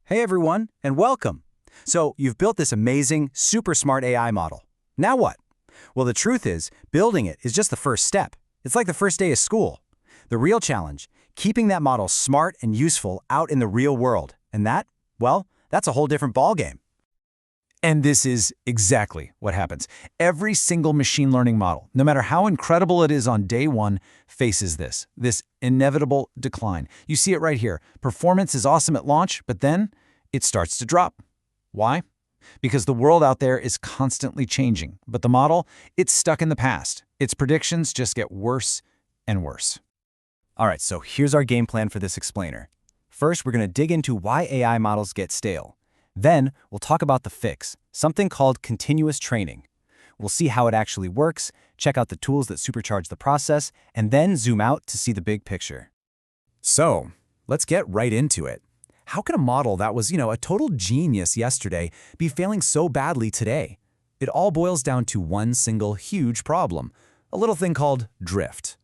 Hey everyone, and welcome. So you've built this amazing, super smart AI model. Now what? Well, the truth is, building it is just the first step. It's like the first day of school. The real challenge, keeping that model smart and useful out in the real world. And that, well, that's a whole different ballgame. And this is exactly what happens. Every single machine learning model, no matter how incredible it is on day one, faces this inevitable decline. You see it right here. Performance is awesome at launch, but then it starts to drop. Why? Because the world out there is constantly changing, but the model, it's stuck in the past. Its predictions just get worse and worse. All right, so here's our game plan for this explainer. First, we're going to dig into why AI models get stale. Then, we'll talk about the fix, something called continuous training. We'll see how it actually works, check out the tools that supercharge the process, and then zoom out to see the big picture. So, let's get right into it. How can a model that was, a total genius yesterday be failing so badly today? It all boils down to one single huge problem, a little thing called drift.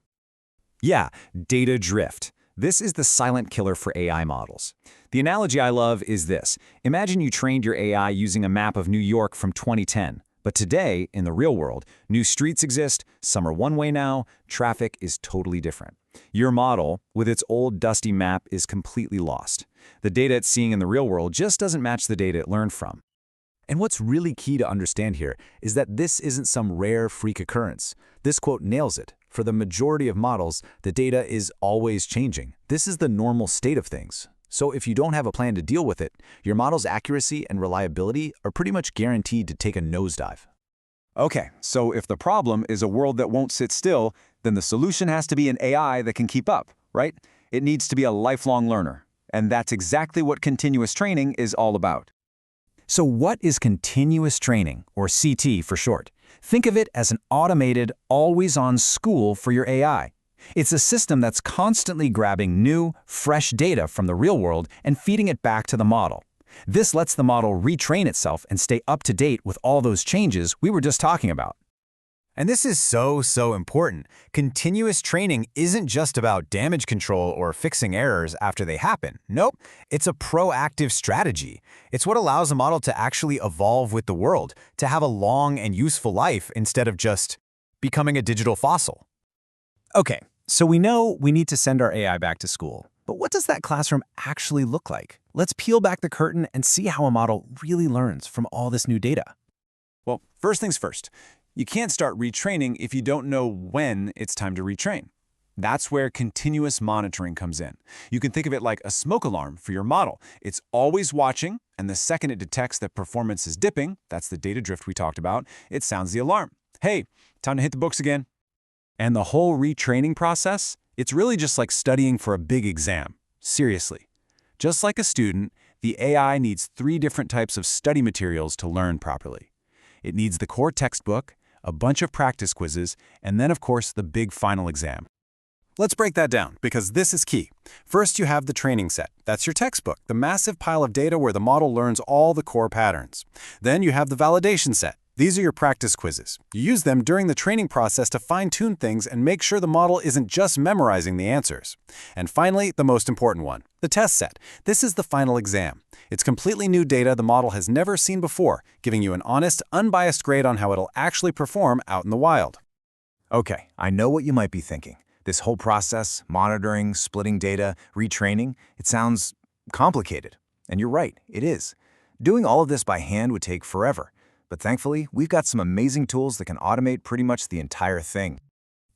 Yeah, data drift. This is the silent killer for AI models. The analogy I love is this. Imagine you trained your AI using a map of New York from 2010. But today, in the real world, new streets exist, some are one way now, traffic is totally different. Your model, with its old dusty map, is completely lost. The data it's seeing in the real world just doesn't match the data it learned from. And what's really key to understand here is that this isn't some rare freak occurrence. This quote nails it. For the majority of models, the data is always changing. This is the normal state of things. So if you don't have a plan to deal with it, your model's accuracy and reliability are pretty much guaranteed to take a nosedive. Okay, so if the problem is a world that won't sit still, then the solution has to be an AI that can keep up, right? It needs to be a lifelong learner. And that's exactly what continuous training is all about. So what is continuous training, or CT for short? Think of it as an automated, always-on school for your AI. It's a system that's constantly grabbing new, fresh data from the real world and feeding it back to the model. This lets the model retrain itself and stay up to date with all those changes we were just talking about. And this is so important. Continuous training isn't just about damage control or fixing errors after they happen. Nope, it's a proactive strategy. It's what allows a model to actually evolve with the world, to have a long and useful life instead of just becoming a digital fossil. Okay, so we know we need to send our AI back to school. But what does that classroom actually look like? Let's peel back the curtain and see how a model really learns from all this new data. Well, first things first. You can't start retraining if you don't know when it's time to retrain. That's where continuous monitoring comes in. You can think of it like a smoke alarm for your model. It's always watching, and the second it detects that performance is dipping, that's the data drift we talked about, it sounds the alarm. Hey, time to hit the books again. And the whole retraining process, it's really just like studying for a big exam. Seriously. Just like a student, the AI needs 3 different types of study materials to learn properly. It needs the core textbook, a bunch of practice quizzes, and then, of course, the big final exam. Let's break that down, because this is key. First, you have the training set. That's your textbook, the massive pile of data where the model learns all the core patterns. Then you have the validation set. These are your practice quizzes. You use them during the training process to fine-tune things and make sure the model isn't just memorizing the answers. And finally, the most important one, the test set. This is the final exam. It's completely new data the model has never seen before, giving you an honest, unbiased grade on how it'll actually perform out in the wild. Okay, I know what you might be thinking. This whole process, monitoring, splitting data, retraining, it sounds complicated. And you're right, it is. Doing all of this by hand would take forever. But thankfully, we've got some amazing tools that can automate pretty much the entire thing.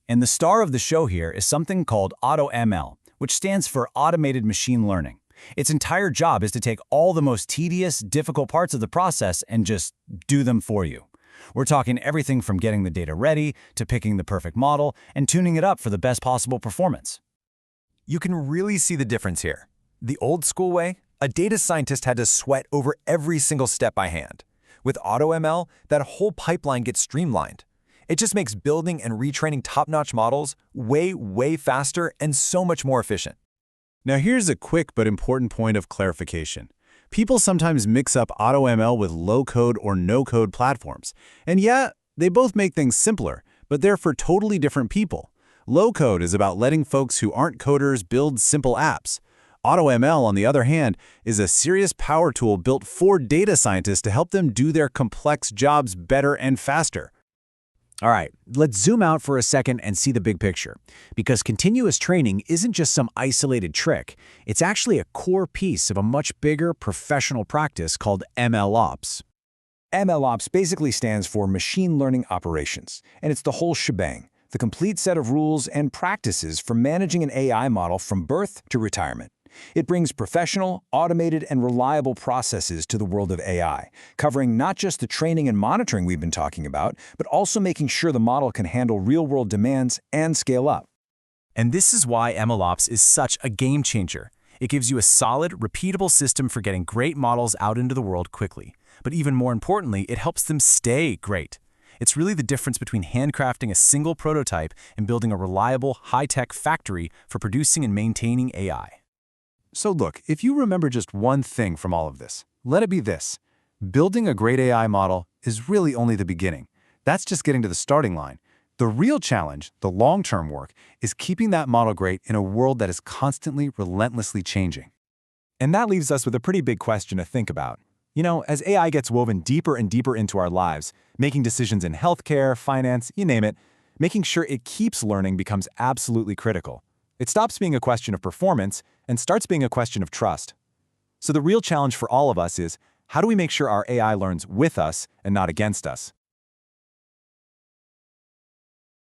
And the star of the show here is something called AutoML, which stands for Automated Machine Learning. Its entire job is to take all the most tedious, difficult parts of the process and just do them for you. We're talking everything from getting the data ready to picking the perfect model and tuning it up for the best possible performance. You can really see the difference here. The old school way, a data scientist had to sweat over every single step by hand. With AutoML, that whole pipeline gets streamlined. It just makes building and retraining top-notch models way faster and so much more efficient. Now here's a quick but important point of clarification. People sometimes mix up AutoML with low-code or no-code platforms. And yeah, they both make things simpler, but they're for totally different people. Low-code is about letting folks who aren't coders build simple apps. AutoML, on the other hand, is a serious power tool built for data scientists to help them do their complex jobs better and faster. All right, let's zoom out for a second and see the big picture. Because continuous training isn't just some isolated trick. It's actually a core piece of a much bigger professional practice called MLOps. MLOps basically stands for Machine Learning Operations, and it's the whole shebang, the complete set of rules and practices for managing an AI model from birth to retirement. It brings professional, automated, and reliable processes to the world of AI, covering not just the training and monitoring we've been talking about, but also making sure the model can handle real-world demands and scale up. And this is why MLOps is such a game changer. It gives you a solid, repeatable system for getting great models out into the world quickly. But even more importantly, it helps them stay great. It's really the difference between handcrafting a single prototype and building a reliable, high-tech factory for producing and maintaining AI. So look, if you remember just one thing from all of this, let it be this. Building a great AI model is really only the beginning. That's just getting to the starting line. The real challenge, the long-term work, is keeping that model great in a world that is constantly, relentlessly changing. And that leaves us with a pretty big question to think about. You know, as AI gets woven deeper and deeper into our lives, making decisions in healthcare, finance, you name it, making sure it keeps learning becomes absolutely critical. It stops being a question of performance and starts being a question of trust. So the real challenge for all of us is, how do we make sure our AI learns with us and not against us?